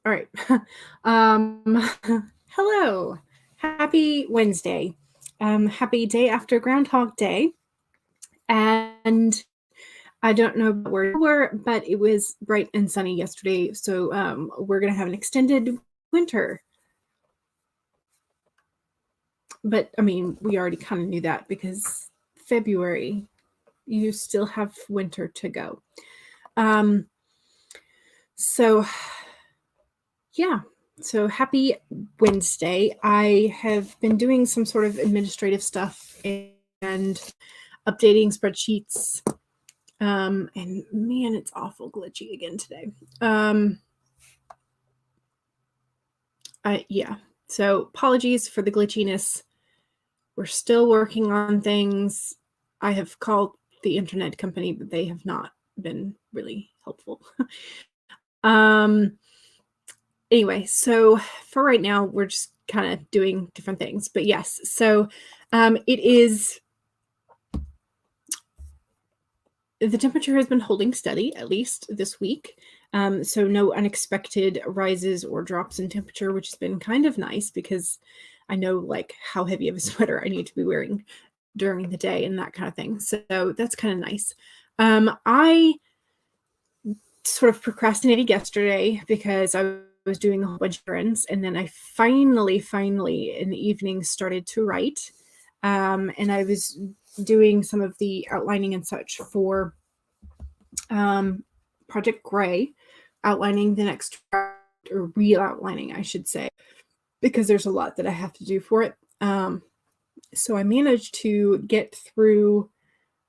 All right. Um, hello. Happy Wednesday. Happy day after Groundhog Day. And I don't know where you were, but it was bright and sunny yesterday. So we're going to have an extended winter. But I mean, we already kind of knew that because February, you still have winter to go. So yeah. So happy Wednesday. I have been doing some sort of administrative stuff and updating spreadsheets. And man, it's awful glitchy again today. Yeah. So apologies for the glitchiness. We're still working on things. I have called the internet company, but they have not been really helpful. Anyway, so for right now, we're just kind of doing different things. But yes, so it is, the temperature has been holding steady, at least this week. So no unexpected rises or drops in temperature, which has been kind of nice because I know like how heavy of a sweater I need to be wearing during the day and that kind of thing. So that's kind of nice. I sort of procrastinated yesterday because I was doing a whole bunch of errands, and then I finally in the evening started to write. And I was doing some of the outlining and such for Project Gray, outlining the next draft, or re-outlining, I should say, because there's a lot that I have to do for it. So I managed to get through,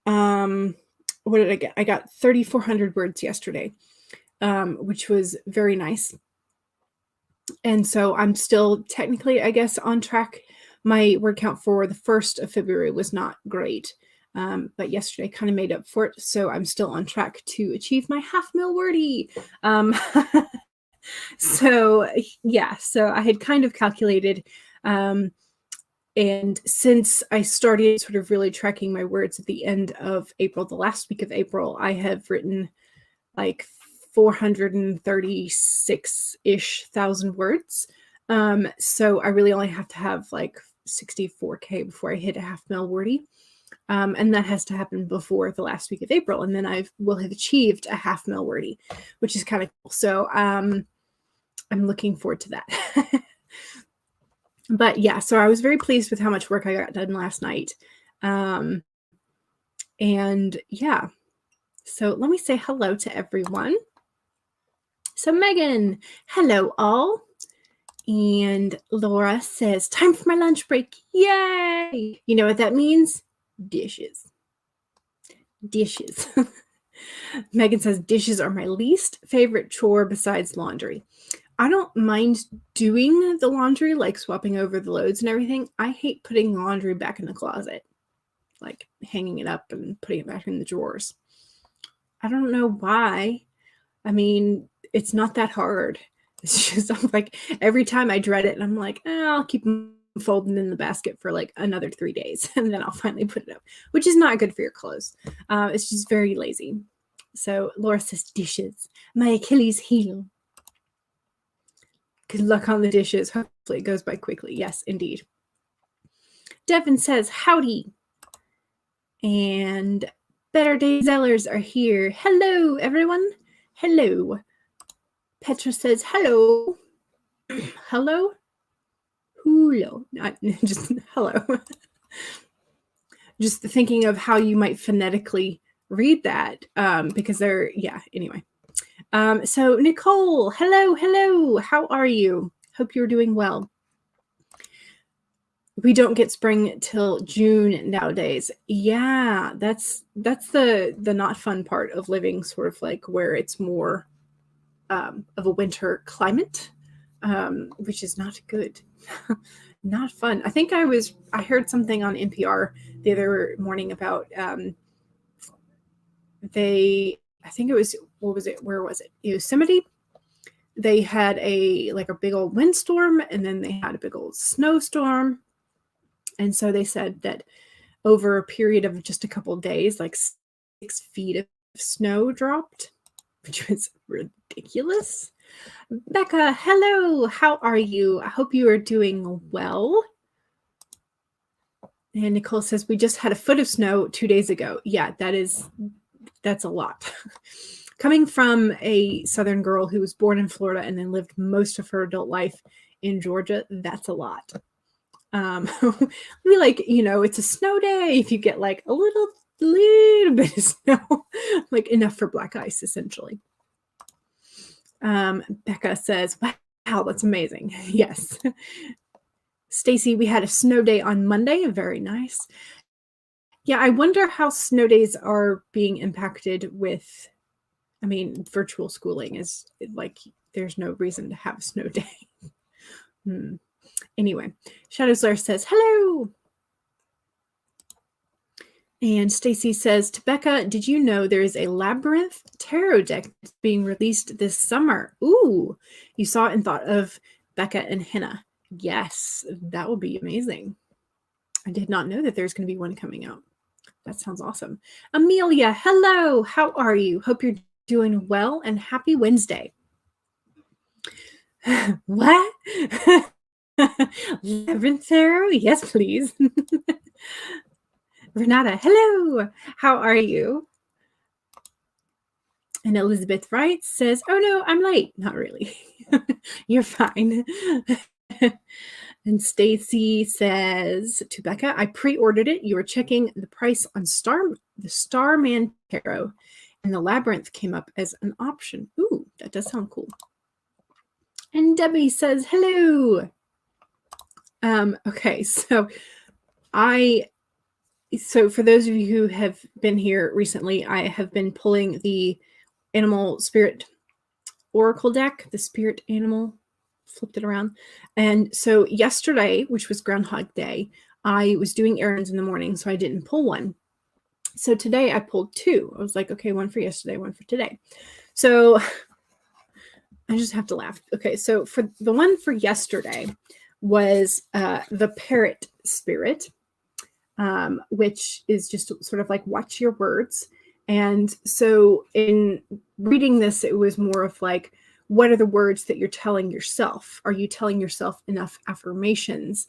what did I get? I got 3,400 words yesterday, which was very nice. And so I'm still technically, I guess, on track. My word count for the 1st of February was not great, but yesterday kind of made up for it. So I'm still on track to achieve my half-mil wordy. So yeah, so I had kind of calculated, and since I started sort of really tracking my words at the end of April, the last week of April, I have written like 436-ish thousand words. So I really only have to have like 64K before I hit a half-mil wordy. And that has to happen before the last week of April. And then I will have achieved a half-mil wordy, which is kind of cool. So I'm looking forward to that. But yeah, so I was very pleased with how much work I got done last night. And yeah, so let me say hello to everyone. So Megan, hello all. And Laura says, time for my lunch break. Yay! You know what that means? Dishes. Dishes. Megan says, dishes are my least favorite chore besides laundry. I don't mind doing the laundry, like swapping over the loads and everything. I hate putting laundry back in the closet, like hanging it up and putting it back in the drawers. I don't know why. I mean, it's not that hard. It's just I'm like every time I dread it, and I'm like, I'll keep them folded in the basket for like another 3 days, and then I'll finally put it up, which is not good for your clothes. It's just very lazy. So Laura says dishes, my Achilles heel. Good luck on the dishes. Hopefully it goes by quickly. Yes, indeed. Devin says howdy. And Better Day Zellers are here. Hello, everyone. Hello. Petra says hello. Hello? Hello. Not just hello. Just thinking of how you might phonetically read that, because they're, yeah, anyway. So Nicole, hello. How are you? Hope you're doing well. We don't get spring till June nowadays. Yeah, that's the not fun part of living sort of like where it's more of a winter climate, which is not good. Not fun. I think I heard something on NPR the other morning about I think it was, what was it? Where was it? Yosemite. They had a big old windstorm, and then they had a big old snowstorm. And so they said that over a period of just a couple of days, like 6 feet of snow dropped, which was ridiculous. Becca, hello. How are you? I hope you are doing well. And Nicole says, we just had a foot of snow 2 days ago. Yeah, that's a lot. Coming from a Southern girl who was born in Florida and then lived most of her adult life in Georgia, that's a lot. We like, it's a snow day. If you get like a little bit of snow, like enough for black ice, essentially. Becca says, wow, that's amazing. Yes. Stacy, we had a snow day on Monday. Very nice. Yeah, I wonder how snow days are being impacted with, virtual schooling is like, there's no reason to have a snow day. Anyway, Shadow's Lair says, hello. And Stacy says, to Becca, did you know there is a Labyrinth tarot deck being released this summer? Ooh, you saw it and thought of Becca and Hina. Yes, that will be amazing. I did not know that there's going to be one coming out. That sounds awesome. Amelia, hello. How are you? Hope you're doing well and happy Wednesday. What? Labyrinth tarot? Yes, please. Renata, hello. How are you? And Elizabeth writes, says, oh no, I'm late. Not really. You're fine. And Stacy says to Becca, I pre-ordered it. You were checking the price on the Starman Tarot, and the Labyrinth came up as an option. Ooh, that does sound cool. And Debbie says, hello. Okay, so for those of you who have been here recently, I have been pulling the Animal Spirit Oracle deck, the Spirit Animal, flipped it around. And so yesterday, which was Groundhog Day, I was doing errands in the morning, so I didn't pull one. So today I pulled two. I was like, okay, one for yesterday, one for today. So I just have to laugh. Okay, so for the one for yesterday was the Parrot Spirit, which is just sort of like watch your words. And so in reading this, it was more of like, what are the words that you're telling yourself? Are you telling yourself enough affirmations?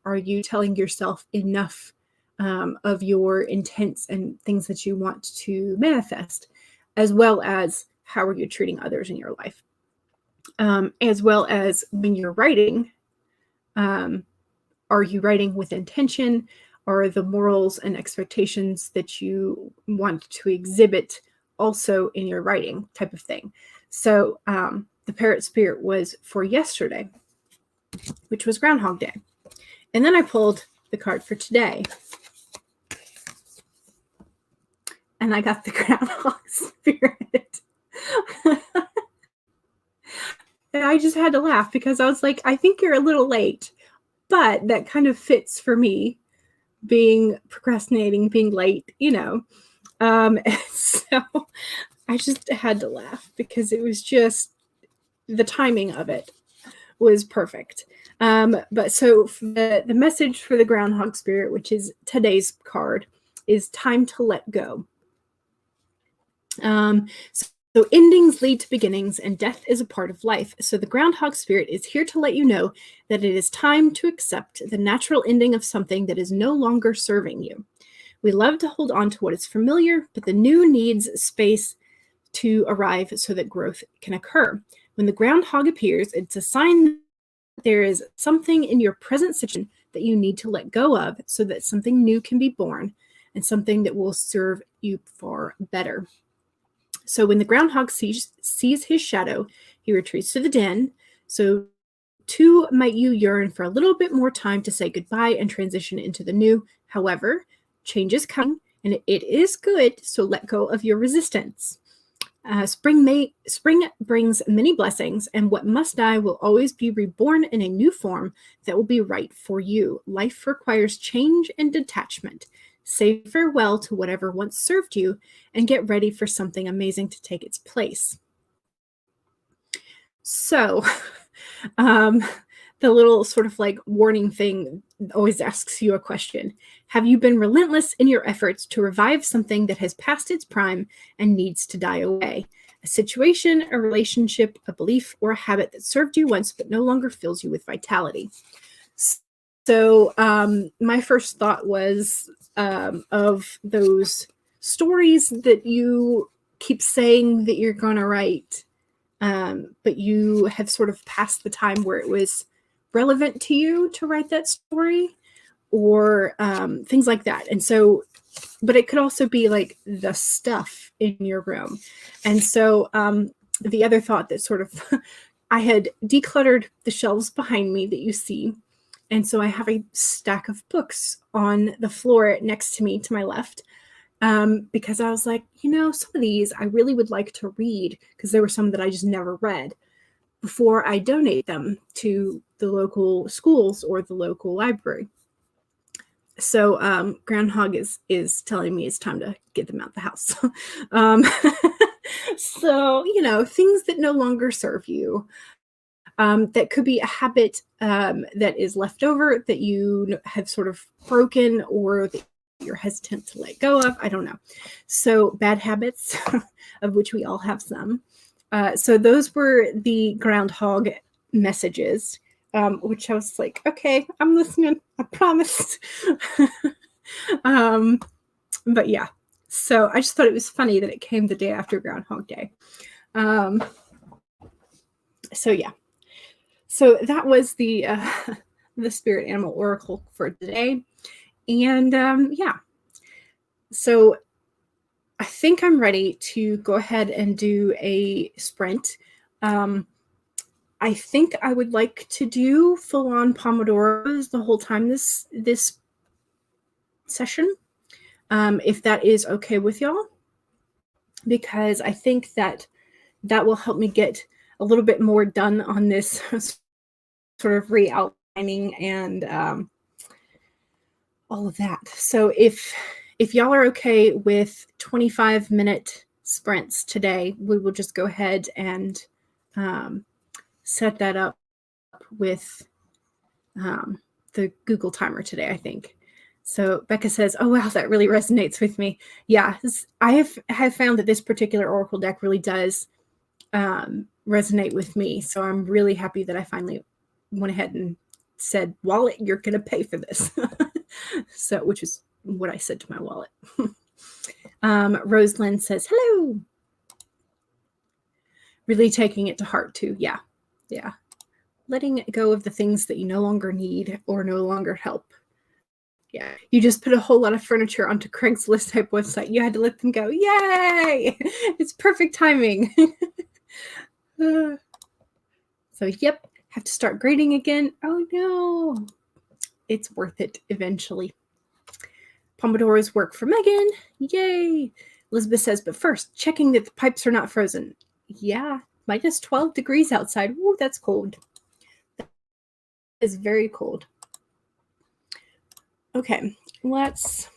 Are you telling yourself enough of your intents and things that you want to manifest, as well as how are you treating others in your life? As well as when you're writing, are you writing with intention? Are the morals and expectations that you want to exhibit also in your writing type of thing? So the Parrot Spirit was for yesterday, which was Groundhog Day. And then I pulled the card for today. And I got the Groundhog Spirit. And I just had to laugh because I was like, I think you're a little late. But that kind of fits for me, being procrastinating, being late, So I just had to laugh because it was just, the timing of it was perfect. But so the message for the Groundhog Spirit, which is today's card, is time to let go. So endings lead to beginnings, and death is a part of life. So the Groundhog Spirit is here to let you know that it is time to accept the natural ending of something that is no longer serving you. We love to hold on to what is familiar, but the new needs space to arrive so that growth can occur. When the groundhog appears, it's a sign that there is something in your present situation that you need to let go of so that something new can be born and something that will serve you far better. So when the groundhog sees his shadow, he retreats to the den. So too might you yearn for a little bit more time to say goodbye and transition into the new. However, change is coming and it is good, so let go of your resistance. Spring brings many blessings, and what must die will always be reborn in a new form that will be right for you. Life requires change and detachment. Say farewell to whatever once served you and get ready for something amazing to take its place. So the the little sort of like warning thing always asks you a question. Have you been relentless in your efforts to revive something that has passed its prime and needs to die away? A situation, a relationship, a belief, or a habit that served you once but no longer fills you with vitality. So my first thought was of those stories that you keep saying that you're going to write, but you have sort of passed the time where it was relevant to you to write that story, or things like that. And so, but it could also be like the stuff in your room. And so the other thought that sort of, I had decluttered the shelves behind me that you see. And so I have a stack of books on the floor next to me, to my left, because I was like, you know, some of these I really would like to read, because there were some that I just never read, before I donate them to the local schools or the local library. So Groundhog is telling me it's time to get them out the house. So, you know, things that no longer serve you. That could be a habit that is left over that you have sort of broken, or that you're hesitant to let go of. I don't know. So bad habits, of which we all have some. So those were the Groundhog messages, which I was like, okay, I'm listening. I promised. But yeah, so I just thought it was funny that it came the day after Groundhog Day. So yeah. So that was the Spirit Animal Oracle for today. And yeah, so I think I'm ready to go ahead and do a sprint. I think I would like to do full-on Pomodoros the whole time this session, if that is okay with y'all, because I think that will help me get a little bit more done on this sort of re-outlining and all of that. So if y'all are okay with 25-minute sprints today, we will just go ahead and set that up with the Google timer today, I think. So Becca says, oh, wow, that really resonates with me. Yeah, I have found that this particular Oracle deck really does resonate with me. So I'm really happy that I finally went ahead and said, wallet, you're going to pay for this. So, which is what I said to my wallet. Rosalind says, hello. Really taking it to heart too. Yeah. Yeah. Letting go of the things that you no longer need or no longer help. Yeah. You just put a whole lot of furniture onto Craigslist type website. You had to let them go. Yay. It's perfect timing. So, yep. Have to start grading again. Oh no. It's worth it eventually. Pomodoros work for Megan. Yay. Elizabeth says, but first, checking that the pipes are not frozen. Yeah. Minus 12 degrees outside. Ooh, that's cold. That is very cold. Okay. Let's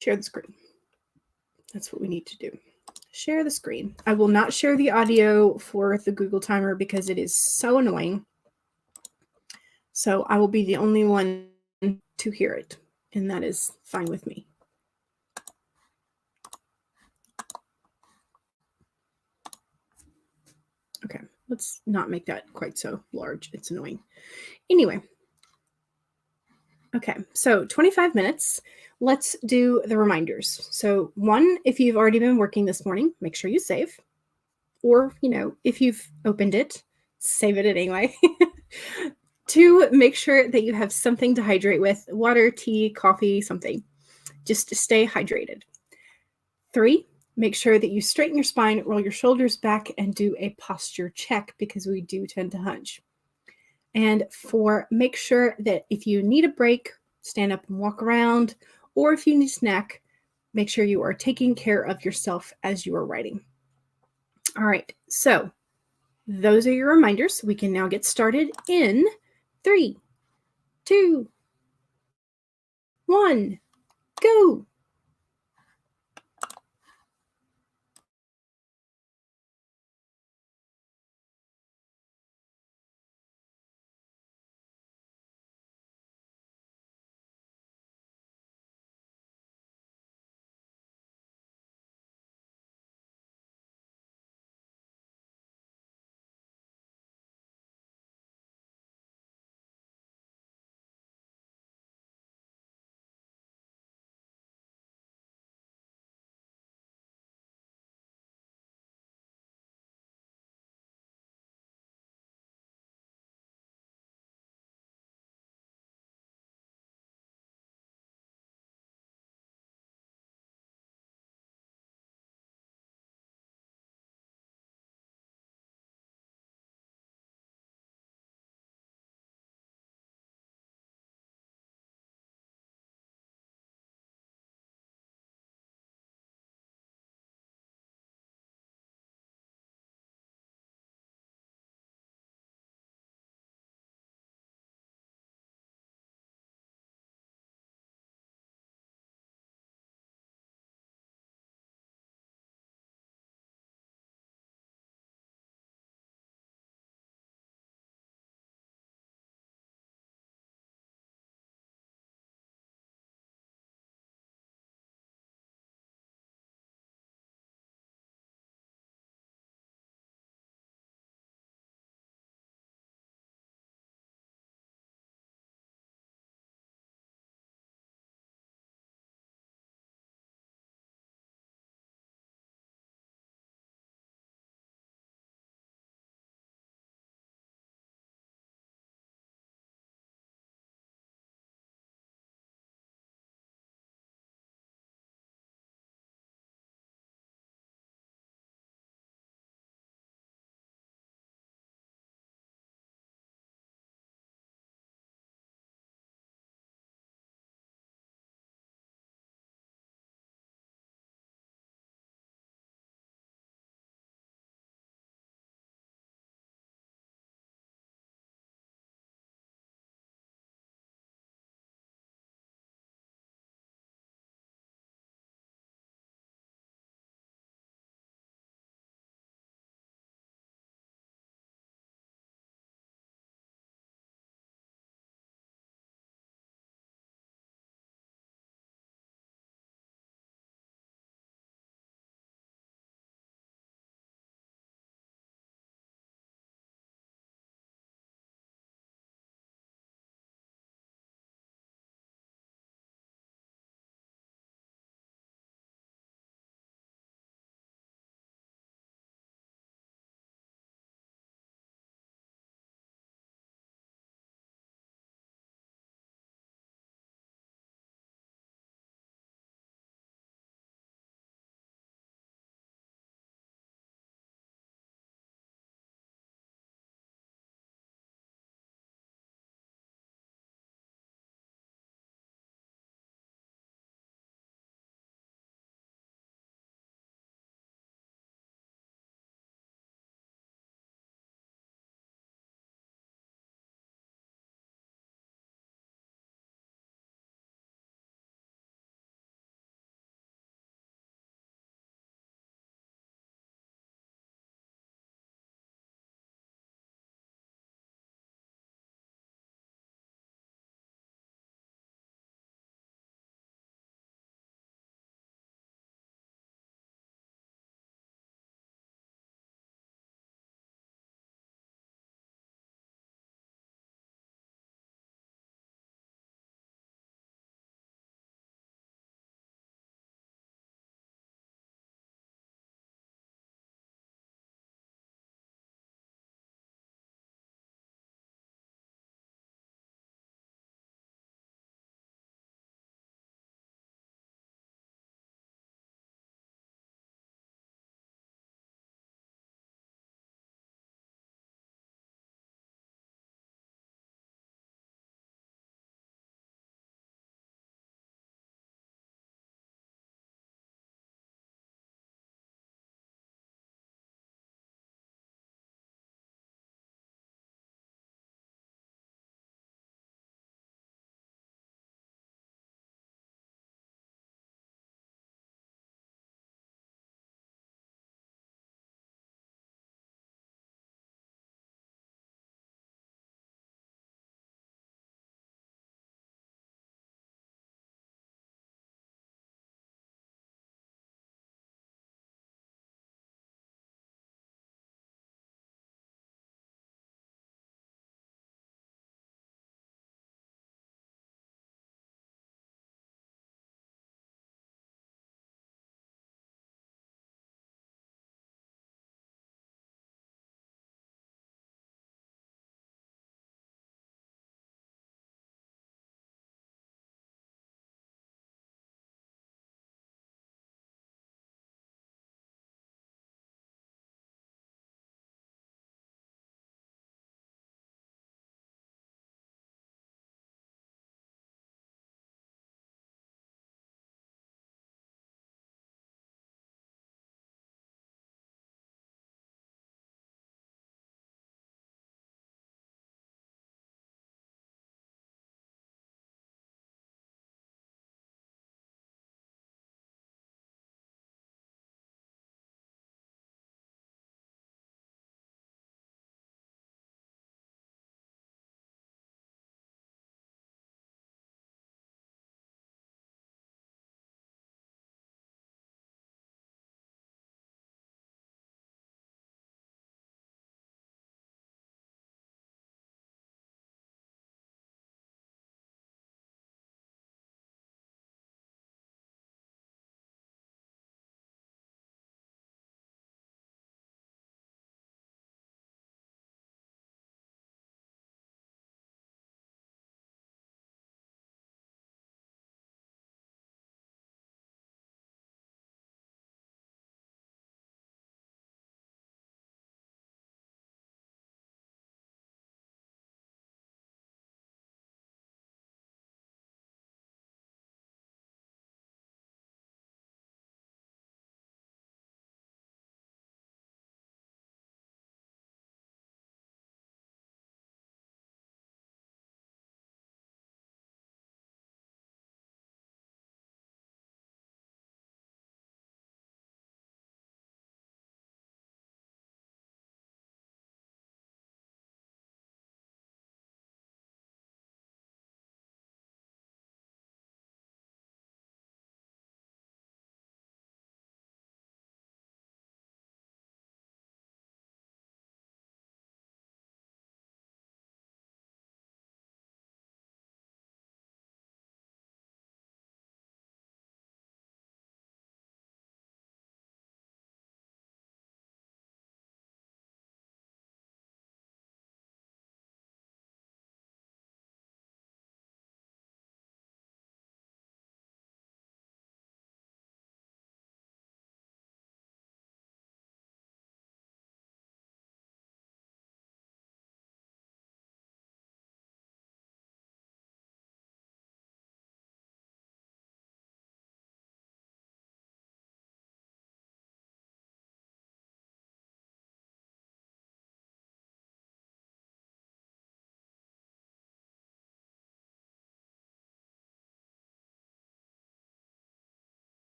share the screen. That's what we need to do. Share the screen. I will not share the audio for the Google timer because it is so annoying. So I will be the only one to hear it, and that is fine with me. Okay, let's not make that quite so large. It's annoying. Anyway. Okay, so 25 minutes. Let's do the reminders. So 1, if you've already been working this morning, make sure you save. Or, you know, if you've opened it, save it anyway. 2, make sure that you have something to hydrate with. Water, tea, coffee, something. Just to stay hydrated. 3, make sure that you straighten your spine, roll your shoulders back, and do a posture check because we do tend to hunch. And 4, make sure that if you need a break, stand up and walk around, or if you need a snack, make sure you are taking care of yourself as you are writing. All right, so those are your reminders. We can now get started in 3, 2, 1, go.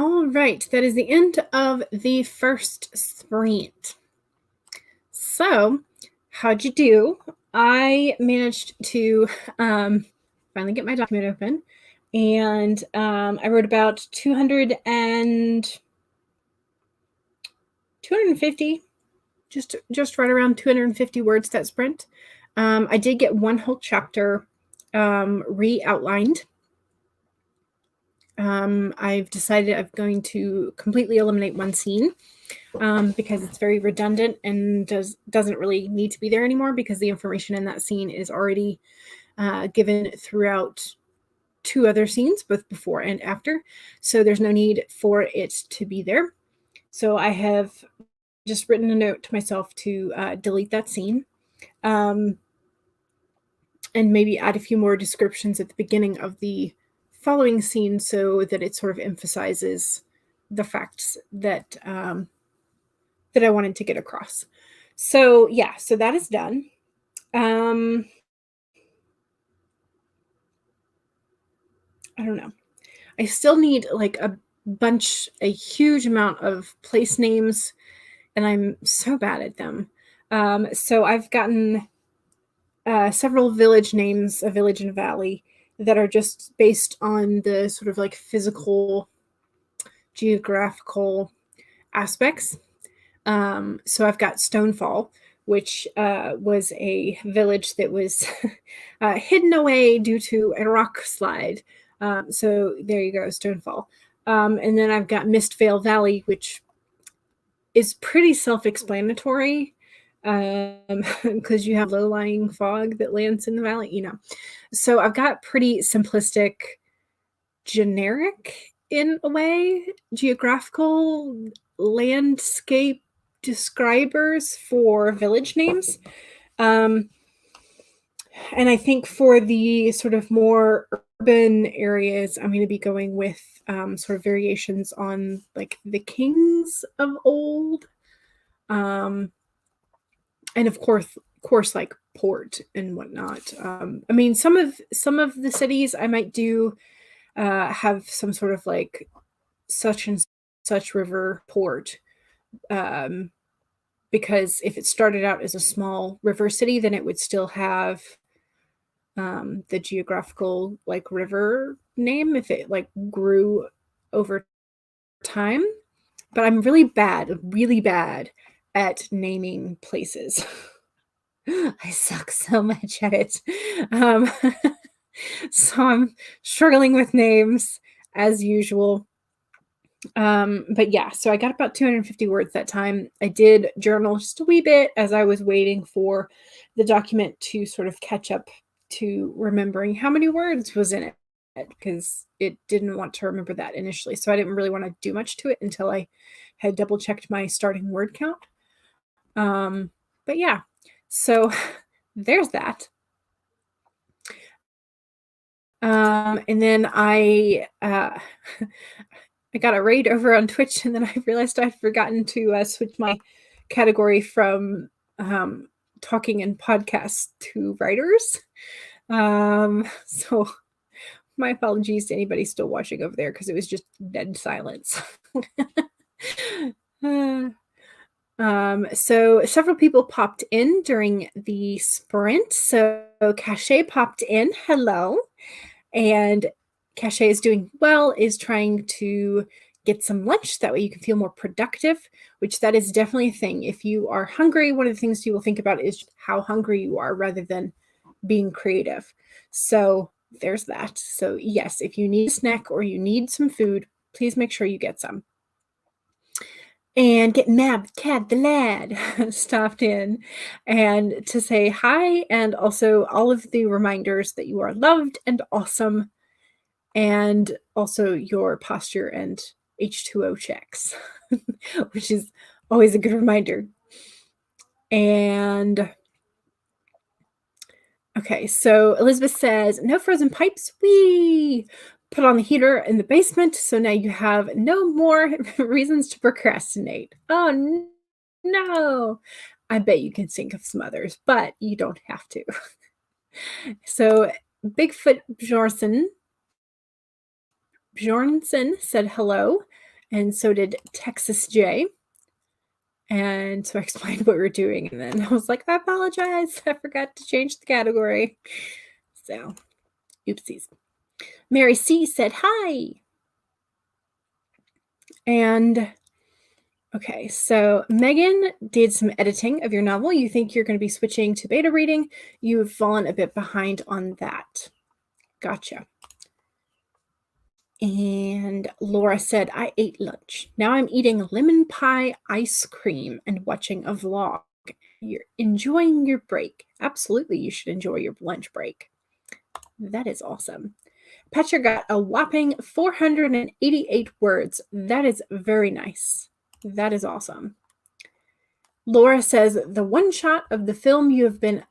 All right, that is the end of the first sprint. So, how'd you do? I managed to finally get my document open, and I wrote about 250, just right around 250 words that sprint. I did get one whole chapter re-outlined. I've decided I'm going to completely eliminate one scene because it's very redundant and doesn't really need to be there anymore, because the information in that scene is already given throughout 2 other scenes, both before and after. So there's no need for it to be there. So I have just written a note to myself to delete that scene. And maybe add a few more descriptions at the beginning of the following scene so that it sort of emphasizes the facts that that I wanted to get across. So yeah, so that is done. I don't know. I still need like a huge amount of place names, and I'm so bad at them. So I've gotten several village names, a village and a valley, that are just based on the sort of like physical, geographical aspects. So I've got Stonefall, which was a village that was hidden away due to a rock slide. So there you go, Stonefall. And then I've got Mistvale Valley, which is pretty self-explanatory, because you have low-lying fog that lands in the valley, you know. So I've got pretty simplistic, generic, in a way, geographical landscape describers for village names. And I think for the sort of more urban areas, I'm going to be going with sort of variations on like the kings of old. And of course, like port and whatnot. I mean, some of the cities I might do have some sort of like such and such river port, because if it started out as a small river city, then it would still have the geographical like river name if it like grew over time. But I'm really bad at naming places. I suck so much at it. So I'm struggling with names as usual. But yeah, so I got about 250 words that time. I did journal just a wee bit as I was waiting for the document to sort of catch up to remembering how many words was in it, because it didn't want to remember that initially. So I didn't really want to do much to it until I had double checked my starting word count. But yeah, so there's that. And then I got a raid over on Twitch, and then I realized I'd forgotten to switch my category from talking and podcasts to writers. So my apologies to anybody still watching over there, because it was just dead silence. So several people popped in during the sprint. So KaShay popped in. Hello. And KaShay is doing well, is trying to get some lunch. That way you can feel more productive, which that is definitely a thing. If you are hungry, one of the things you will think about is how hungry you are rather than being creative. So there's that. So yes, if you need a snack or you need some food, please make sure you get some. And Get Mad Cat the Lad stopped in and to say hi, and also all of the reminders that you are loved and awesome, and also your posture and H2O checks, which is always a good reminder. And okay, so Elizabeth says, no frozen pipes. We put on the heater in the basement, so now you have no more reasons to procrastinate. Oh no. I bet you can think of some others, but you don't have to. So Bigfoot Bjornson said hello. And so did Texas J. And so I explained what we were doing. And then I was like, I apologize. I forgot to change the category. So, oopsies. Mary C said hi. And okay, so Megan did some editing of your novel. You think you're going to be switching to beta reading. You've fallen a bit behind on that. Gotcha. And Laura said, I ate lunch. Now I'm eating lemon pie ice cream and watching a vlog. You're enjoying your break. Absolutely, you should enjoy your lunch break. That is awesome. Petra got a whopping 488 words. That is very nice. That is awesome. Laura says the one shot of the film you have been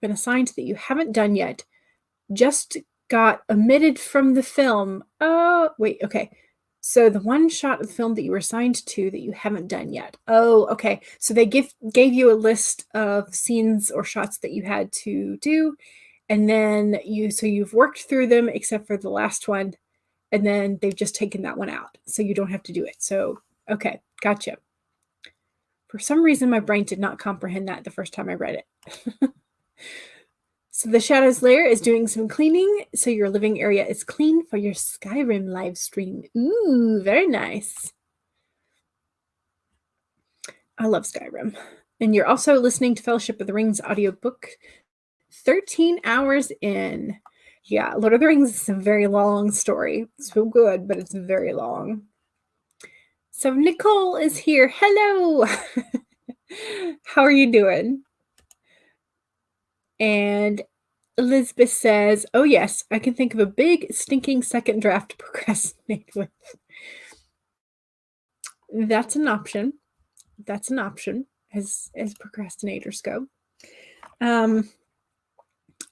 assigned that you haven't done yet just got omitted from the film. Oh, wait, okay. So the one shot of the film that you were assigned to that you haven't done yet. Oh, okay. So they gave you a list of scenes or shots that you had to do, and then you've worked through them except for the last one, and then they've just taken that one out, so you don't have to do it. So, okay, gotcha. For some reason, my brain did not comprehend that the first time I read it. So the Shadows Lair is doing some cleaning, so your living area is clean for your Skyrim live stream. Ooh, very nice. I love Skyrim. And you're also listening to Fellowship of the Rings audiobook 13 hours in. Yeah, Lord of the Rings is a very long story. It's so good, but it's very long. So Nicole is here. Hello. How are you doing? And Elizabeth says, oh, yes, I can think of a big, stinking second draft to procrastinate with. That's an option. That's an option as procrastinators go.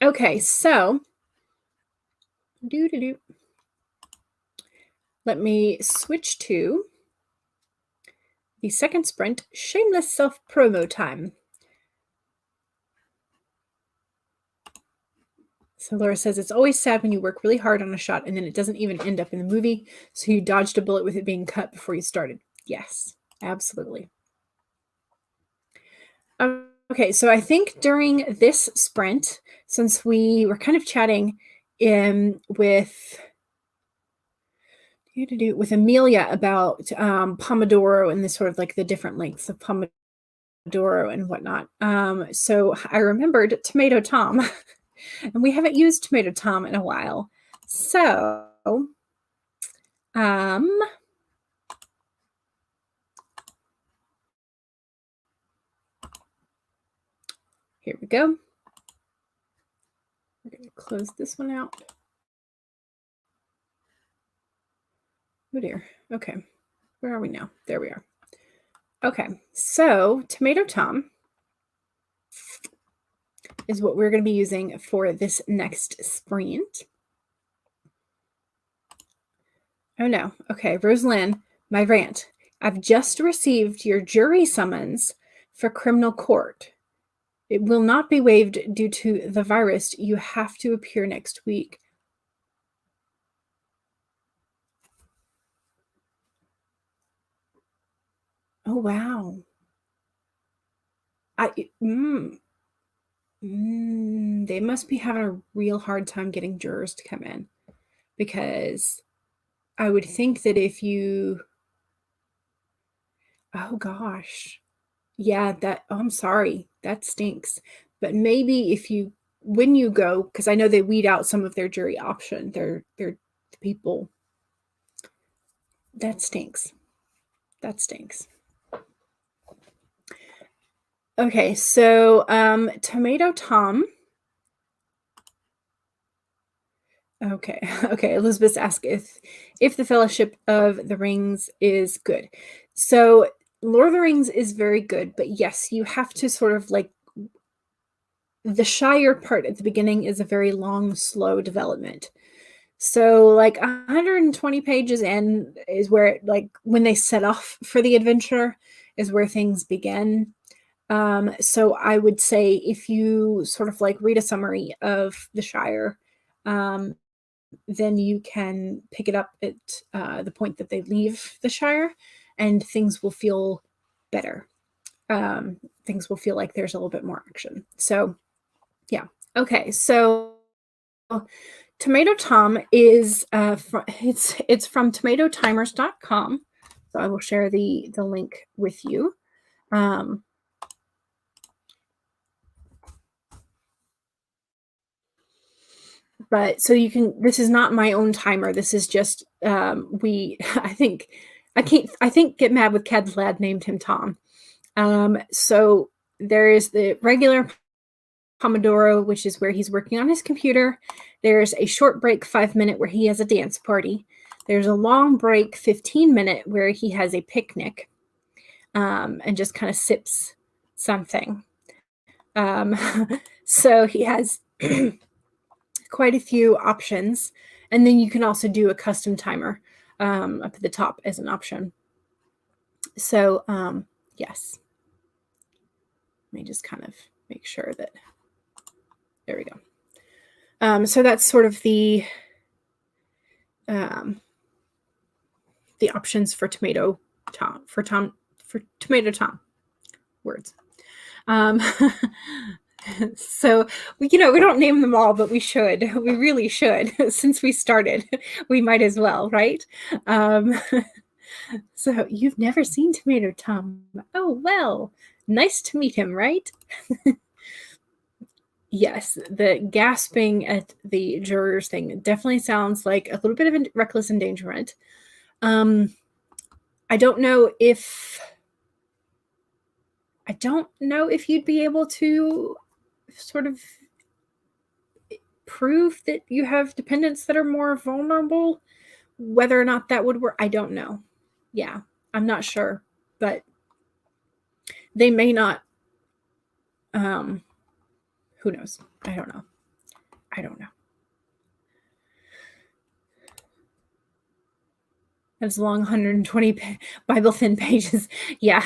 Okay, so let me switch to the second sprint, shameless self-promo time. So Laura says, it's always sad when you work really hard on a shot and then it doesn't even end up in the movie, so you dodged a bullet with it being cut before you started. Yes, absolutely. Okay, so I think during this sprint, since we were kind of chatting with Amelia about Pomodoro and the sort of like the different lengths of Pomodoro and whatnot. So I remembered Tomato Tom, and we haven't used Tomato Tom in a while. So here we go. We're going to close this one out. Oh dear. Okay. Where are we now? There we are. Okay. So Tomato Tom is what we're going to be using for this next sprint. Oh no. Okay. Rosalind, my rant. I've just received your jury summons for criminal court. It will not be waived due to the virus. You have to appear next week. Oh, wow. They must be having a real hard time getting jurors to come in, because I would think that if you, oh gosh, yeah, I'm sorry, that stinks. But maybe when you go, because I know they weed out some of their jury option, they're the people. That stinks. That stinks. Okay, so Tomato Tom. Okay, Elizabeth asked if the Fellowship of the Rings is good. So Lord of the Rings is very good, but yes, you have to sort of like, the Shire part at the beginning is a very long, slow development. So like 120 pages in is where it, like when they set off for the adventure is where things begin. So I would say if you sort of like read a summary of the Shire, then you can pick it up at the point that they leave the Shire, and things will feel better. Things will feel like there's a little bit more action. So, yeah. Okay, so Tomato Tom is it's from tomatotimers.com. So I will share the link with you. But so you can, this is not my own timer. This is just I think Get Mad with Cad's Lad named him Tom. So there is the regular Pomodoro, which is where he's working on his computer. There's a short break, 5-minute, where he has a dance party. There's a long break, 15-minute, where he has a picnic and just kind of sips something. So he has quite a few options. And then you can also do a custom timer up at the top as an option. So, yes. Let me just kind of make sure that, there we go. So that's sort of the options for Tomato Tom, for Tomato Tom words. So we don't name them all, but we should. We really should. Since we started, we might as well, right? So you've never seen Tomato Tom? Oh, well, nice to meet him, right? Yes, the gasping at the jurors thing definitely sounds like a little bit of reckless endangerment. I don't know if you'd be able to sort of prove that you have dependents that are more vulnerable. Whether or not that would work, I don't know. Yeah, I'm not sure, but they may not. Who knows? I don't know. That's long 120 Bible thin pages. Yeah.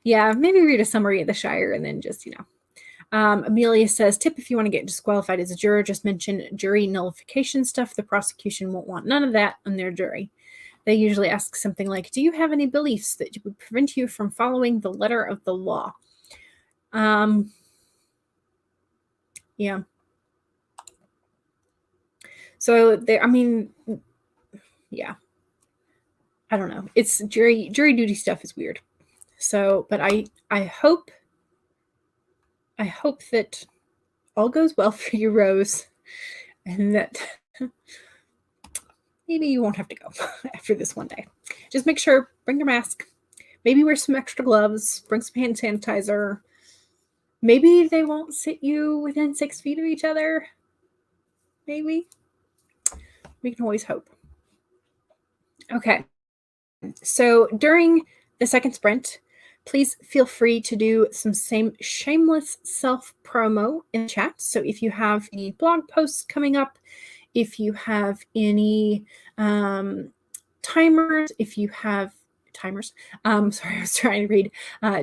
Maybe read a summary of the Shire and then just, Amelia says, tip if you want to get disqualified as a juror, just mention jury nullification stuff. The prosecution won't want none of that on their jury. They usually ask something like, do you have any beliefs that would prevent you from following the letter of the law? Yeah. So yeah. I don't know. It's jury duty stuff is weird. So, but I hope that all goes well for you, Rose, and that maybe you won't have to go after this one day. Just make sure, bring your mask, maybe wear some extra gloves, bring some hand sanitizer. Maybe they won't sit you within 6 feet of each other. Maybe. We can always hope. Okay. So during the second sprint, please feel free to do some shameless self-promo in the chat. So if you have any blog posts coming up, if you have any timers, sorry, I was trying to read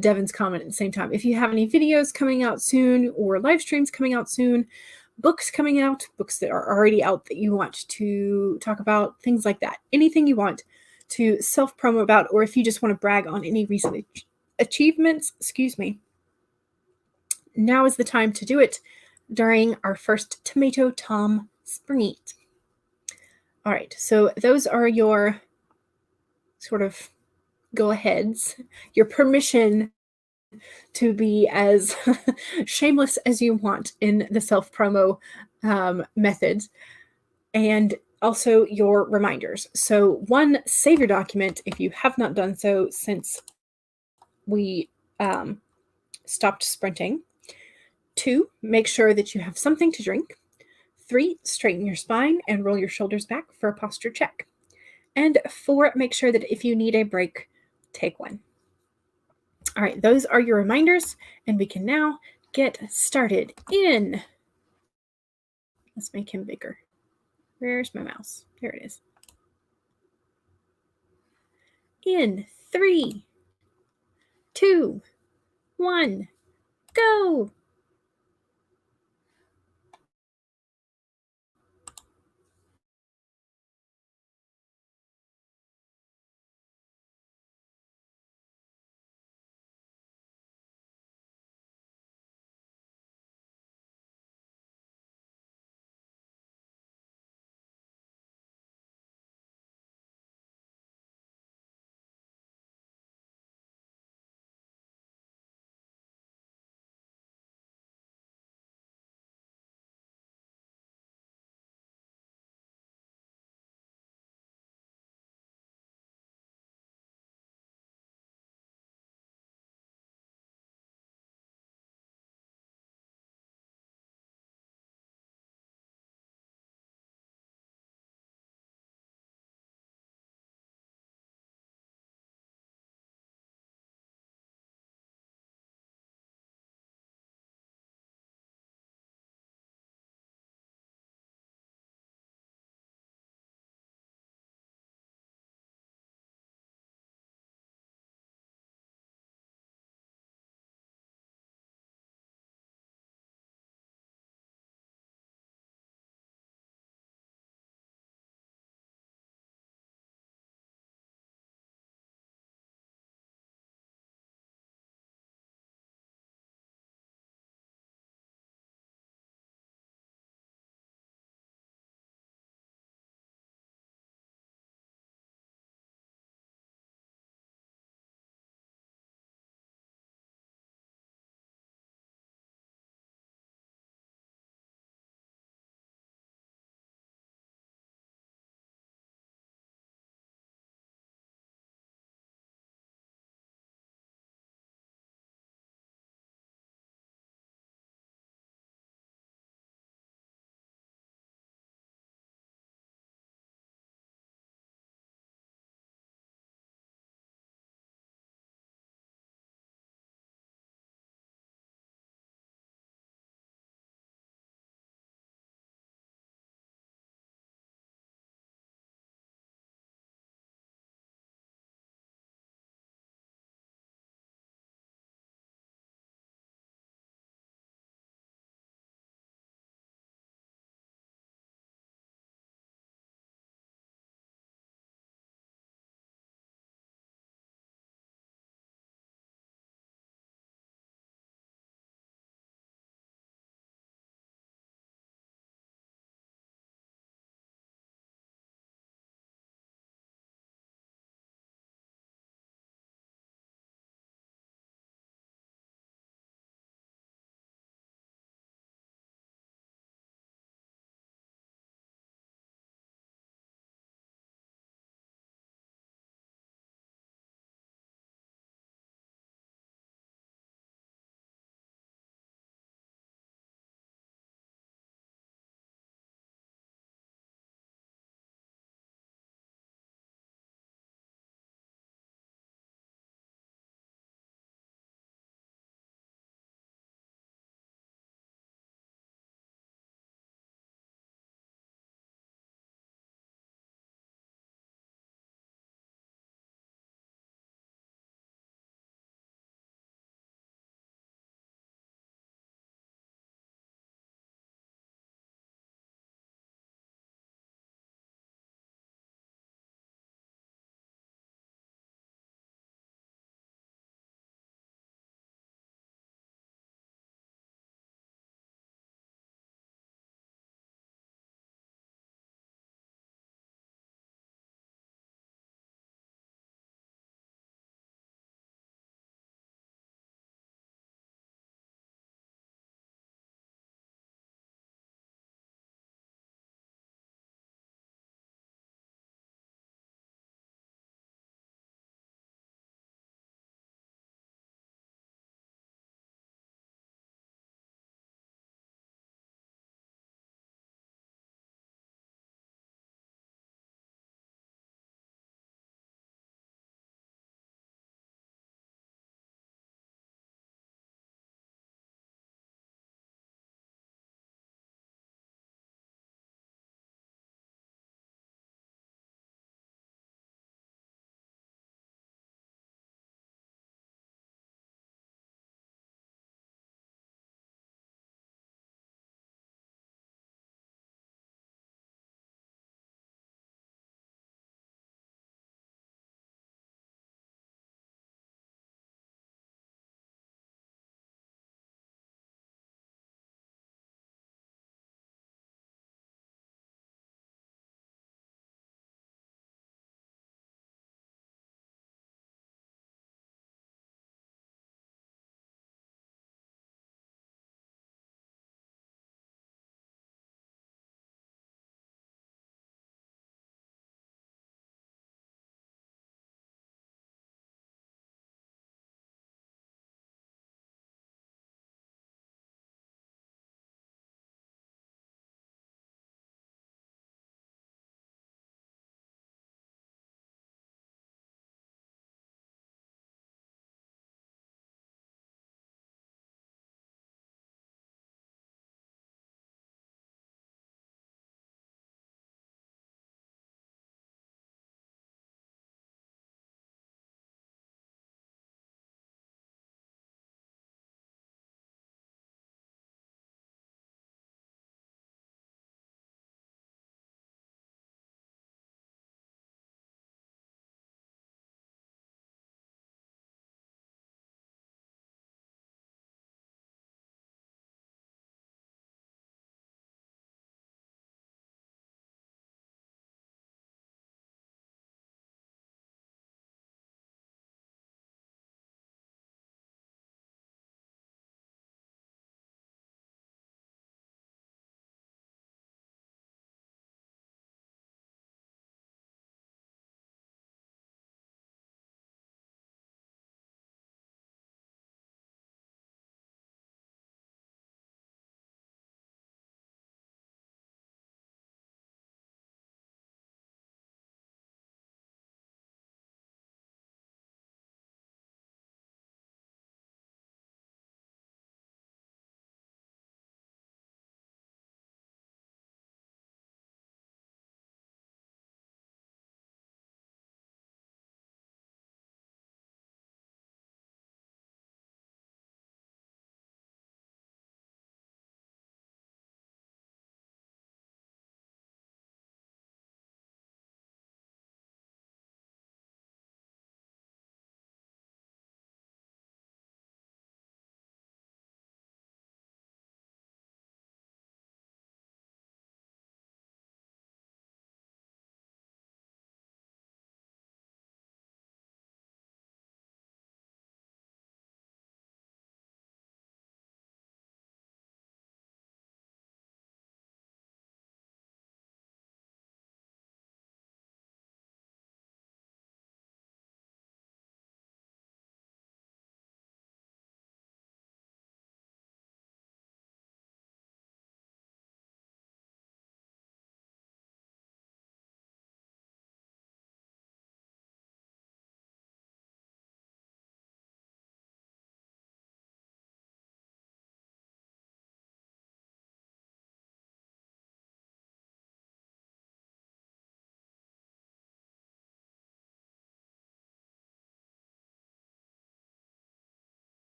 Devin's comment at the same time. If you have any videos coming out soon or live streams coming out soon, books coming out, books that are already out that you want to talk about, things like that, anything you want to self-promo about, or if you just want to brag on any recent achievements, now is the time to do it during our first Tomato Tom sprint. All right, so those are your sort of go-aheads, your permission to be as shameless as you want in the self-promo methods, and also your reminders. So 1, save your document if you have not done so since we stopped sprinting. 2, make sure that you have something to drink. 3, straighten your spine and roll your shoulders back for a posture check. And 4, make sure that if you need a break, take one. All right, those are your reminders, and we can now get started in. Let's make him bigger. Where's my mouse? There it is. In 3, 2, 1, go.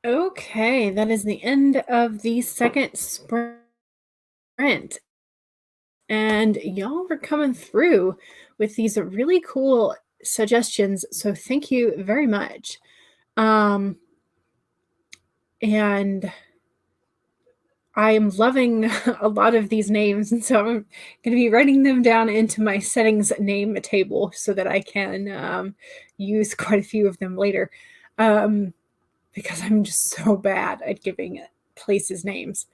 Okay, that is the end of the second sprint. And y'all were coming through with these really cool suggestions. So thank you very much. And I am loving a lot of these names. And so I'm going to be writing them down into my settings name table so that I can use quite a few of them later. Because I'm just so bad at giving places names.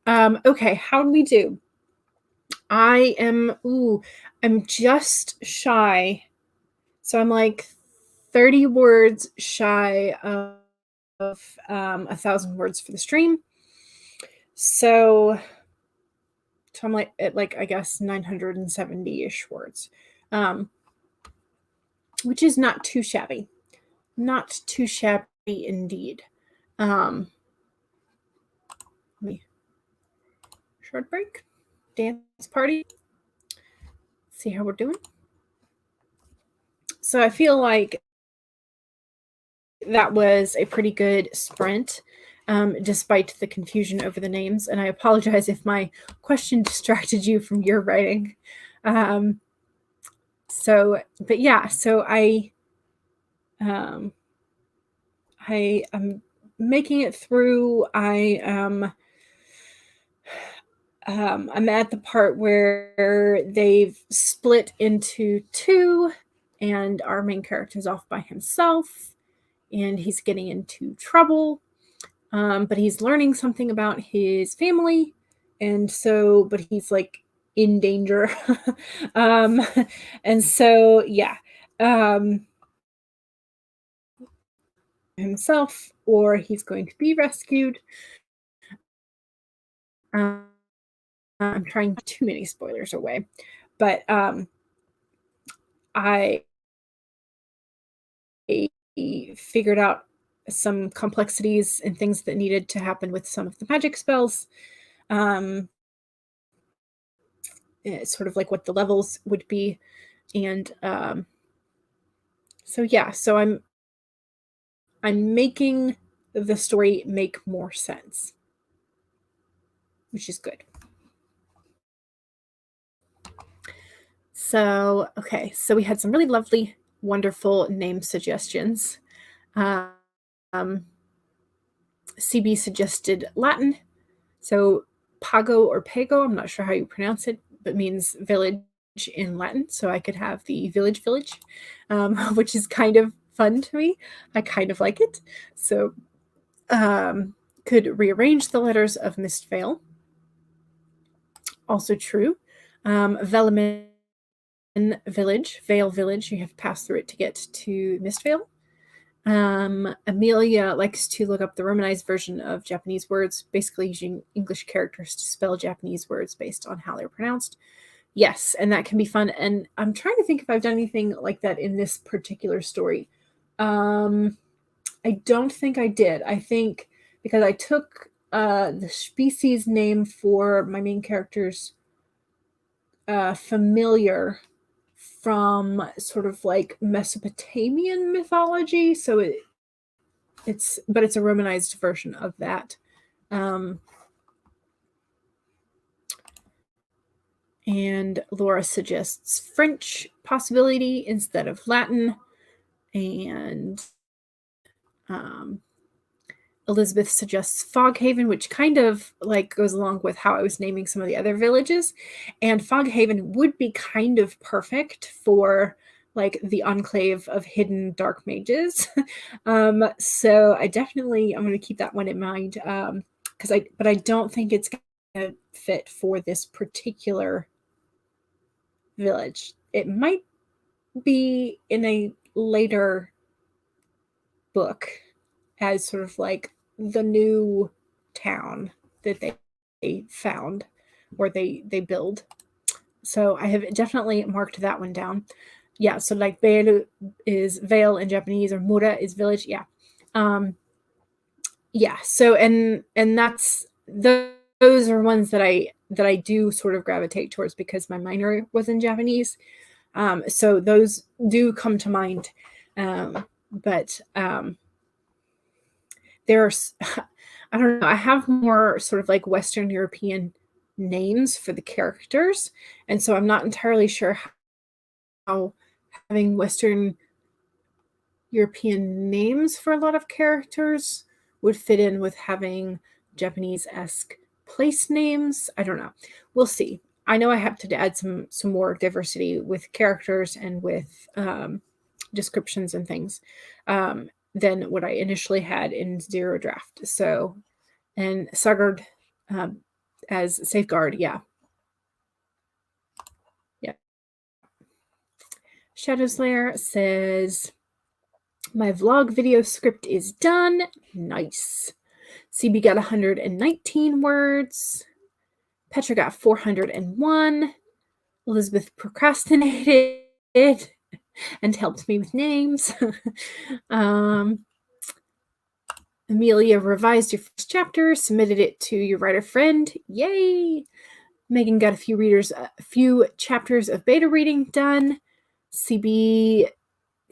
Okay, how do we do? I'm just shy. So I'm like 30 words shy of 1,000 words for the stream. So I'm like at I guess 970-ish words, which is not too shabby. Not too shabby indeed. Let me short break. Dance party. See how we're doing. So I feel like that was a pretty good sprint, despite the confusion over the names. And I apologize if my question distracted you from your writing. But yeah, so I am making it through. I'm at the part where they've split into two, and our main character is off by himself, and he's getting into trouble. But he's learning something about his family, and so, but he's like in danger. And so, yeah, himself, or he's going to be rescued. I'm trying too many spoilers away, but I figured out some complexities and things that needed to happen with some of the magic spells. Sort of like what the levels would be. And so yeah, so I'm making the story make more sense, which is good. So, okay, so we had some really lovely, wonderful name suggestions. CB suggested Latin. So Pago or Pago, I'm not sure how you pronounce it, but means village in Latin. So I could have the village, which is kind of fun to me. I kind of like it. So could rearrange the letters of Mistvale. Also true. Velamin Village, Vale Village, you have to pass through it to get to Mistvale. Amelia likes to look up the Romanized version of Japanese words, basically using English characters to spell Japanese words based on how they're pronounced. Yes, and that can be fun. And I'm trying to think if I've done anything like that in this particular story. I don't think I did. I think because I took the species name for my main character's familiar from sort of like Mesopotamian mythology, so it's a Romanized version of that. And Laura suggests French possibility instead of Latin, and Elizabeth suggests Foghaven, which kind of like goes along with how I was naming some of the other villages. And Foghaven would be kind of perfect for like the enclave of hidden dark mages. So I'm going to keep that one in mind. But I don't think it's going to fit for this particular village. It might be in a later book as sort of like the new town that they found or they build. So I have definitely marked that one down. Yeah, so like Beru is Vale in Japanese, or Mura is village. Yeah. Yeah, so and that's those are ones that I do sort of gravitate towards because my minor was in Japanese. So those do come to mind. But there's, I don't know, I have more sort of like Western European names for the characters. And so I'm not entirely sure how having Western European names for a lot of characters would fit in with having Japanese-esque place names. I don't know. We'll see. I know I have to add some more diversity with characters and with descriptions and things than what I initially had in Zero Draft. So, and Sagard as Safeguard, yeah. Yeah. Shadowslayer says, my vlog video script is done. Nice. CB got 119 words. Petra got 401. Elizabeth procrastinated and helped me with names. Amelia revised your first chapter, submitted it to your writer friend. Yay! Megan got a few chapters of beta reading done. CB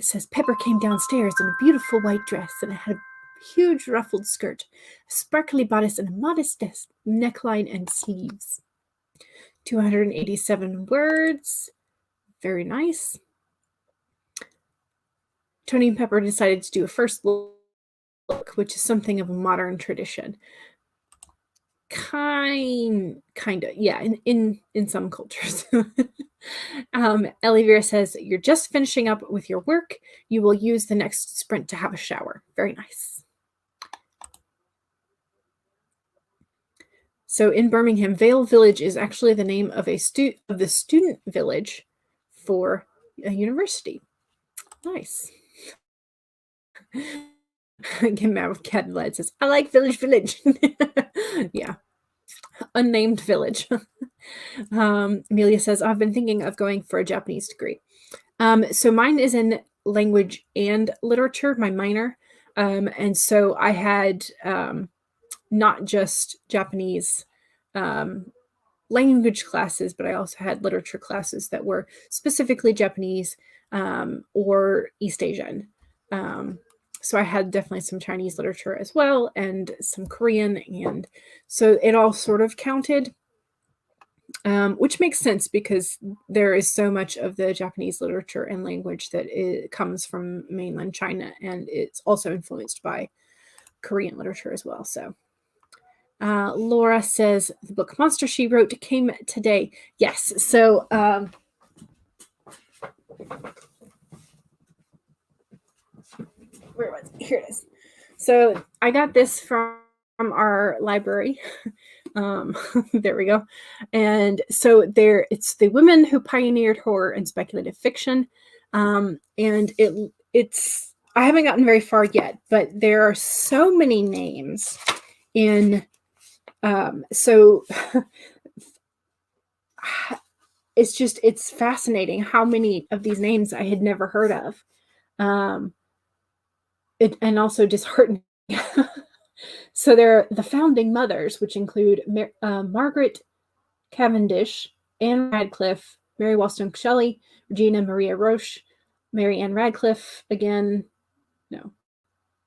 says Pepper came downstairs in a beautiful white dress and it had a huge ruffled skirt, a sparkly bodice, and a modest neckline and sleeves. 287 words. Very nice. Tony and Pepper decided to do a first look, which is something of a modern tradition. Kind of, yeah, in some cultures. Ellie Vera says, you're just finishing up with your work. You will use the next sprint to have a shower. Very nice. So in Birmingham, Vale Village is actually the name of the student village for a university. Nice. Get mad with Cat Led says, I like Village. Yeah. Unnamed village. Amelia says, I've been thinking of going for a Japanese degree. So mine is in language and literature, my minor. And so I had not just Japanese language classes, but I also had literature classes that were specifically Japanese or East Asian. So I had definitely some Chinese literature as well and some Korean. And so it all sort of counted, which makes sense because there is so much of the Japanese literature and language that comes from mainland China. And it's also influenced by Korean literature as well. So Laura says the book Monster She Wrote came today. Yes. So where was it? Here it is. So I got this from our library. There we go. And so it's the women who pioneered horror and speculative fiction. And it's I haven't gotten very far yet, but there are so many names in so it's fascinating how many of these names I had never heard of. And also disheartening. So they're the founding mothers, which include Margaret Cavendish, Anne Radcliffe, Mary Wollstonecraft, Regina Maria Roche, Mary Ann Radcliffe, again, no,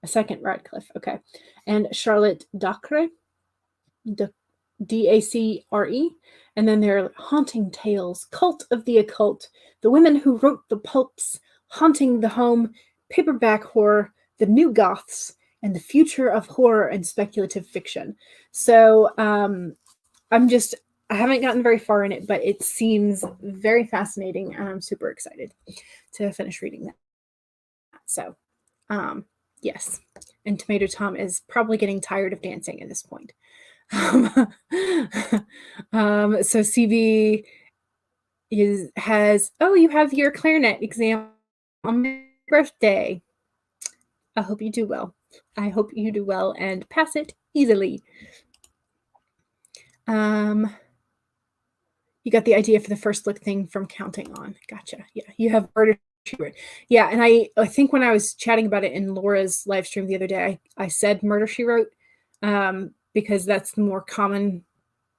a second Radcliffe, okay, and Charlotte Dacre, D-A-C-R-E, and then there are Haunting Tales, Cult of the Occult, The Women Who Wrote the Pulps, Haunting the Home, Paperback Horror, The New Goths, and the Future of Horror and Speculative Fiction. So I haven't gotten very far in it, but it seems very fascinating, and I'm super excited to finish reading that. So, yes. And Tomato Tom is probably getting tired of dancing at this point. So CB you have your clarinet exam on my birthday. I hope you do well. I hope you do well and pass it easily. You got the idea for the first look thing from Counting On. Gotcha. Yeah, you have Murder She Wrote. Yeah, and I think when I was chatting about it in Laura's live stream the other day, I said Murder She Wrote because that's the more common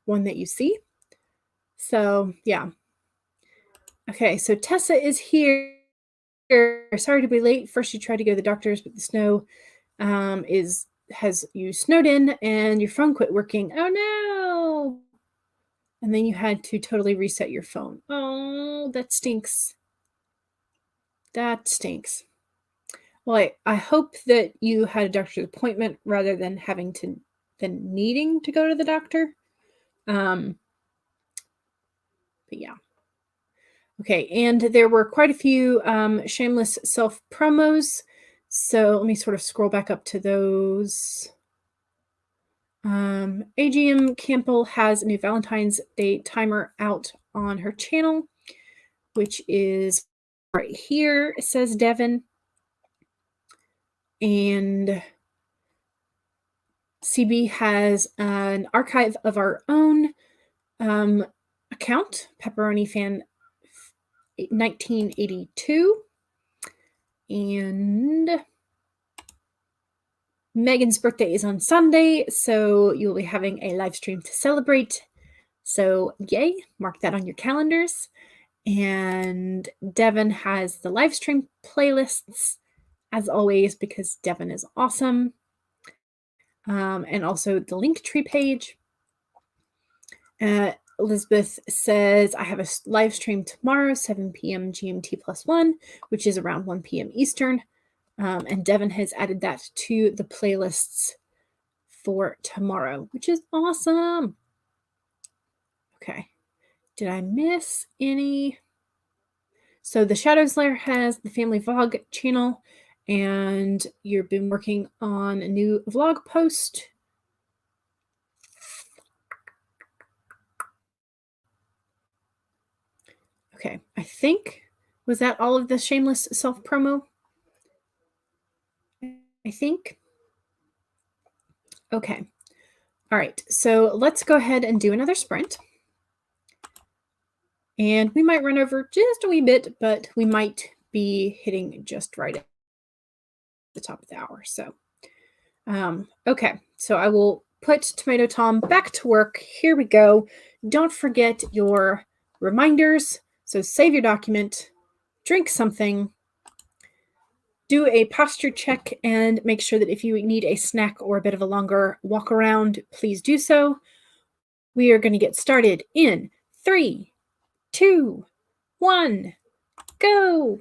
one that you see. So, yeah. Okay, so Tessa is here. Sorry to be late. First, she tried to go to the doctor's, but the snow is has you snowed in and your phone quit working. Oh no! And then you had to totally reset your phone. Oh, that stinks. That stinks. Well, I hope that you had a doctor's appointment rather than needing to go to the doctor. But yeah. Okay, and there were quite a few shameless self promos. So let me sort of scroll back up to those. AGM Campbell has a new Valentine's Day timer out on her channel, which is right here. It says Devon. And CB has an archive of our own account, Pepperoni Fan 1982. And Megan's birthday is on Sunday, so you'll be having a live stream to celebrate. So yay, mark that on your calendars. And Devon has the live stream playlists, as always, because Devon is awesome. And also the Linktree page. Elizabeth says, I have a live stream tomorrow, 7 p.m. GMT +1, which is around 1 p.m. Eastern. And Devon has added that to the playlists for tomorrow, which is awesome. Okay. Did I miss any? So the Shadows Lair has the Family Vlog channel, and you've been working on a new vlog post. Okay, I think, was that all of the shameless self-promo? I think. Okay. All right, so let's go ahead and do another sprint. And we might run over just a wee bit, but we might be hitting just right at the top of the hour. So, okay, so I will put Tomato Tom back to work. Here we go. Don't forget your reminders. So save your document, drink something, do a posture check, and make sure that if you need a snack or a bit of a longer walk around, please do so. We are going to get started in 3, 2, 1, go.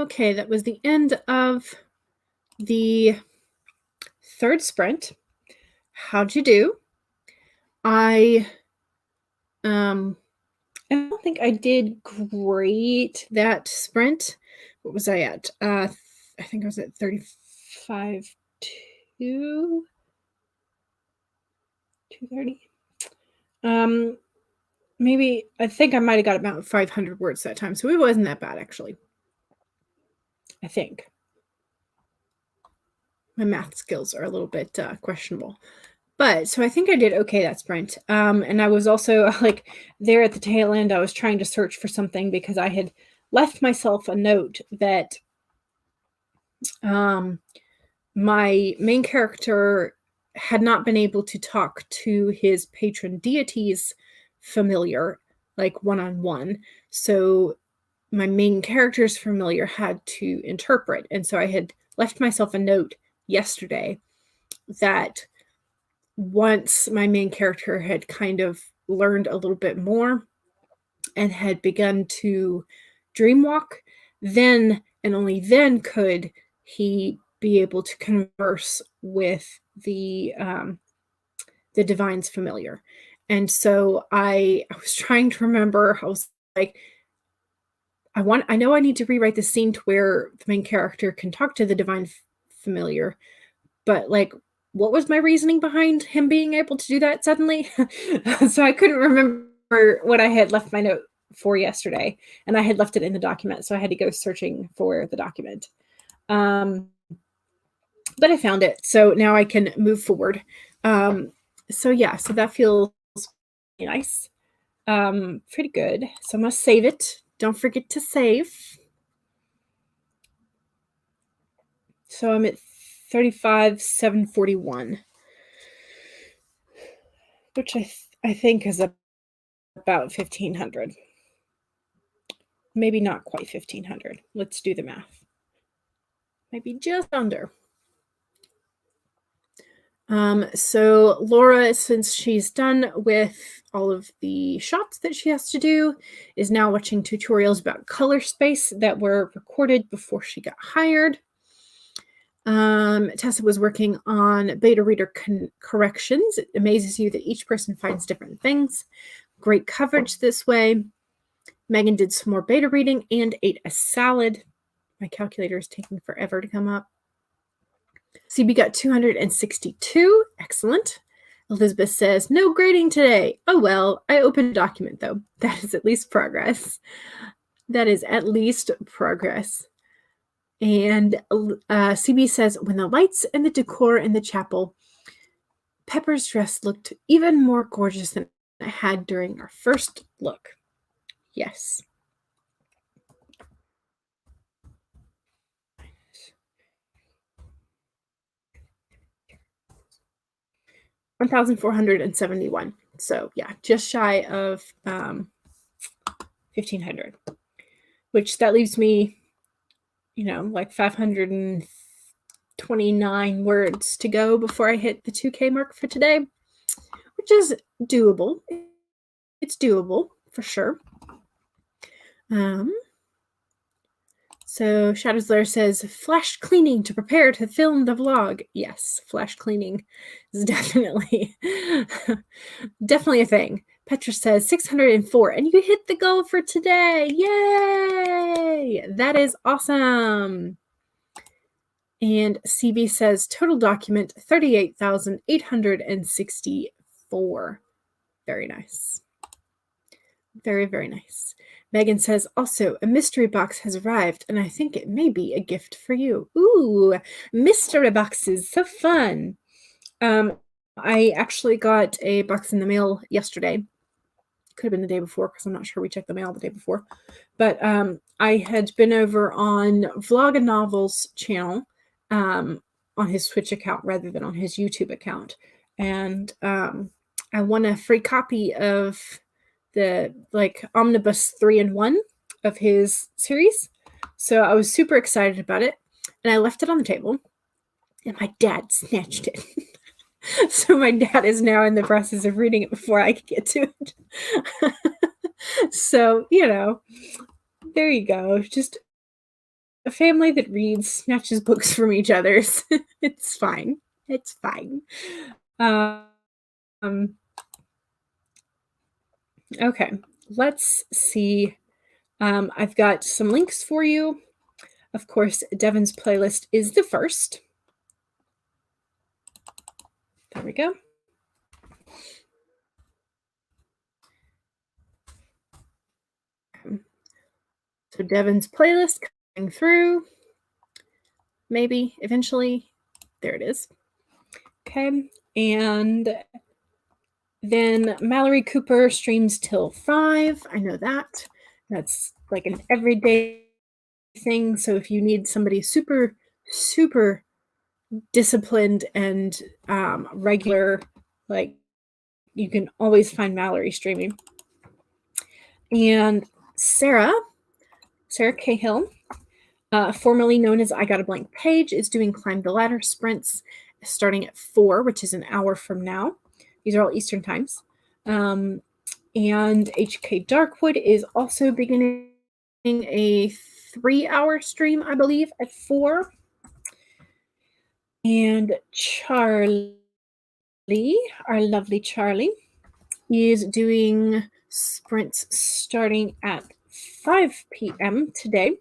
Okay, that was the end of the third sprint. How'd you do? I don't think I did great that sprint. What was I at? I think I was at 35, 230. Maybe I think I might have got about 500 words that time, so it wasn't that bad actually. I think my math skills are a little bit questionable. But so I think I did okay that sprint. And I was also like there at the tail end, I was trying to search for something because I had left myself a note that my main character had not been able to talk to his patron deity's familiar, like one-on-one. So my main character's familiar had to interpret. And so I had left myself a note yesterday that once my main character had kind of learned a little bit more and had begun to dreamwalk, then and only then could he be able to converse with the divine's familiar. And so I was trying to remember. I was like, I know I need to rewrite the scene to where the main character can talk to the divine familiar, but like, what was my reasoning behind him being able to do that suddenly? So I couldn't remember what I had left my note for yesterday, and I had left it in the document, so I had to go searching for the document. But I found it, so now I can move forward. So yeah, so that feels nice. Pretty good. So I'm gonna save it. Don't forget to save. So I'm at 35,741, which I think is about 1,500. Maybe not quite 1,500. Let's do the math. Maybe just under. So Laura, since she's done with all of the shots that she has to do, is now watching tutorials about color space that were recorded before she got hired. Tessa was working on beta reader corrections. It amazes you that each person finds different things. Great coverage this way. Megan did some more beta reading and ate a salad. My calculator is taking forever to come up. CB got 262. Excellent. Elizabeth says, no grading today. Oh, well, I opened a document, though. That is at least progress. That is at least progress. And CB says, when the lights and the decor in the chapel, Pepper's dress looked even more gorgeous than it had during our first look. Yes. $1,471. So yeah, just shy of 1,500, which that leaves me, like 529 words to go before I hit the 2K mark for today, which is doable. It's doable for sure. So Shadows Lair says, flash cleaning to prepare to film the vlog. Yes, flash cleaning is definitely a thing. Petra says 604, and you hit the goal for today. Yay! That is awesome. And CB says total document 38,864. Very nice. Very, very nice. Megan says, also, a mystery box has arrived, and I think it may be a gift for you. Ooh, mystery boxes. So fun. I actually got a box in the mail yesterday. Could have been the day before, because I'm not sure we checked the mail the day before. But I had been over on Vlog and Novels channel on his Twitch account rather than on his YouTube account. And I won a free copy of the omnibus 3-in-1 of his series. So I was super excited about it, and I left it on the table, and my dad snatched it. So my dad is now in the process of reading it before I could get to it. So, there you go. Just a family that reads, snatches books from each other's. It's fine. It's fine. Okay, let's see. I've got some links for you. Of course, Devon's playlist is the first. There we go. So Devon's playlist coming through. Maybe eventually. There it is. Okay. And then Mallory Cooper streams till 5. I know that. That's like an everyday thing. So if you need somebody super, super disciplined and regular, like, you can always find Mallory streaming. And Sarah Cahill, formerly known as I Got a Blank Page, is doing Climb the Ladder sprints starting at 4, which is an hour from now. These are all Eastern times. And HK Darkwood is also beginning a 3-hour stream, I believe, at 4. And Charlie, our lovely Charlie, is doing sprints starting at 5 p.m. today.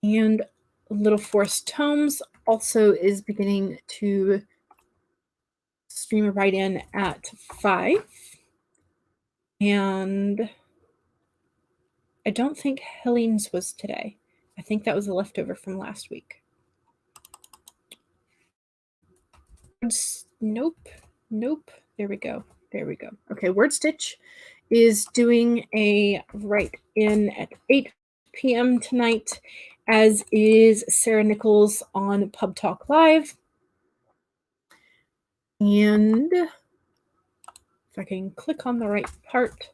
And Little Forest Tomes also is beginning to stream a write-in at 5. And I don't think Helene's was today. I think that was a leftover from last week. Nope. There we go. Okay, Word Stitch is doing a write-in at 8 p.m. tonight, as is Sarah Nichols on Pub Talk Live. And if I can click on the right part,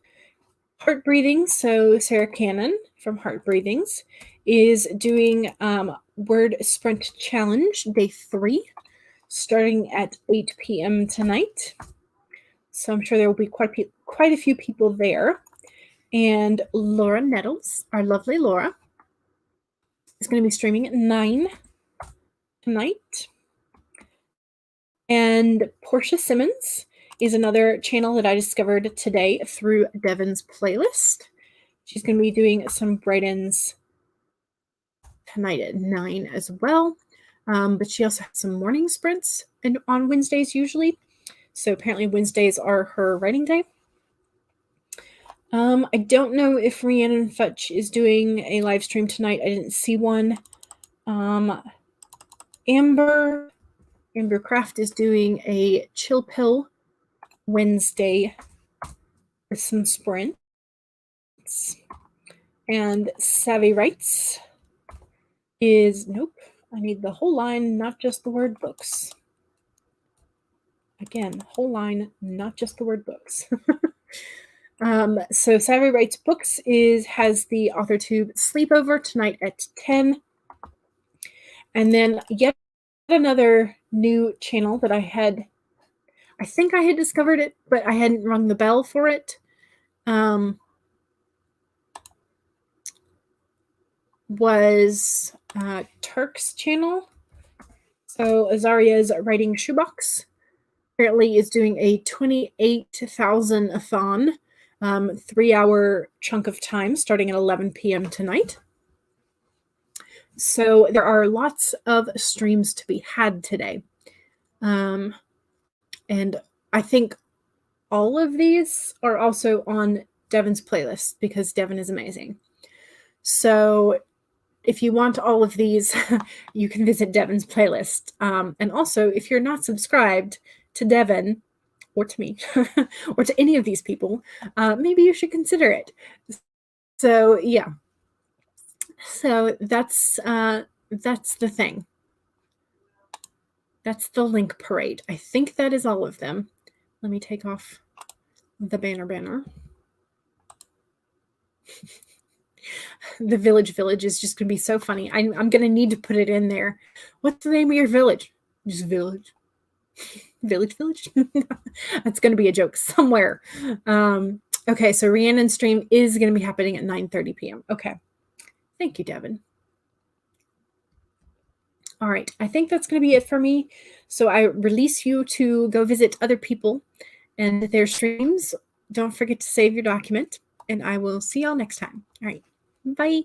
Heart Breathings. So Sarah Cannon from Heart Breathings is doing Word Sprint Challenge Day 3, starting at 8 p.m. tonight. So I'm sure there will be quite a few people there. And Laura Nettles, our lovely Laura, is going to be streaming at 9 tonight. And Portia Simmons is another channel that I discovered today through Devon's playlist. She's going to be doing some write-ins tonight at 9 as well. But she also has some morning sprints on Wednesdays usually. So apparently Wednesdays are her writing day. I don't know if Rhiannon Futch is doing a live stream tonight. I didn't see one. Amber Craft is doing a Chill Pill Wednesday with some sprints. And Savvy Writes is, nope, I need the whole line, not just the word books. Again, whole line, not just the word books. So Savvy Writes Books has the AuthorTube sleepover tonight at 10. And then yet another new channel that I think I had discovered it, but I hadn't rung the bell for it. Was Turk's channel. So Azaria's Writing Shoebox apparently is doing a 28,000-a-thon 3-hour chunk of time starting at 11 p.m. tonight. So there are lots of streams to be had today. And I think all of these are also on Devon's playlist because Devon is amazing. So if you want all of these, you can visit Devon's playlist. And also, if you're not subscribed to Devon or to me or to any of these people, maybe you should consider it. So yeah. So that's the thing. That's the link parade. I think that is all of them. Let me take off the banner. The village is just going to be so funny. I'm going to need to put it in there. What's the name of your village? Just village. Village. That's going to be a joke somewhere. Okay, so Rhiannon's stream is going to be happening at 9:30 p.m. Okay. Thank you, Devon. All right, I think that's going to be it for me. So I release you to go visit other people and their streams. Don't forget to save your document, and I will see y'all next time. All right, bye.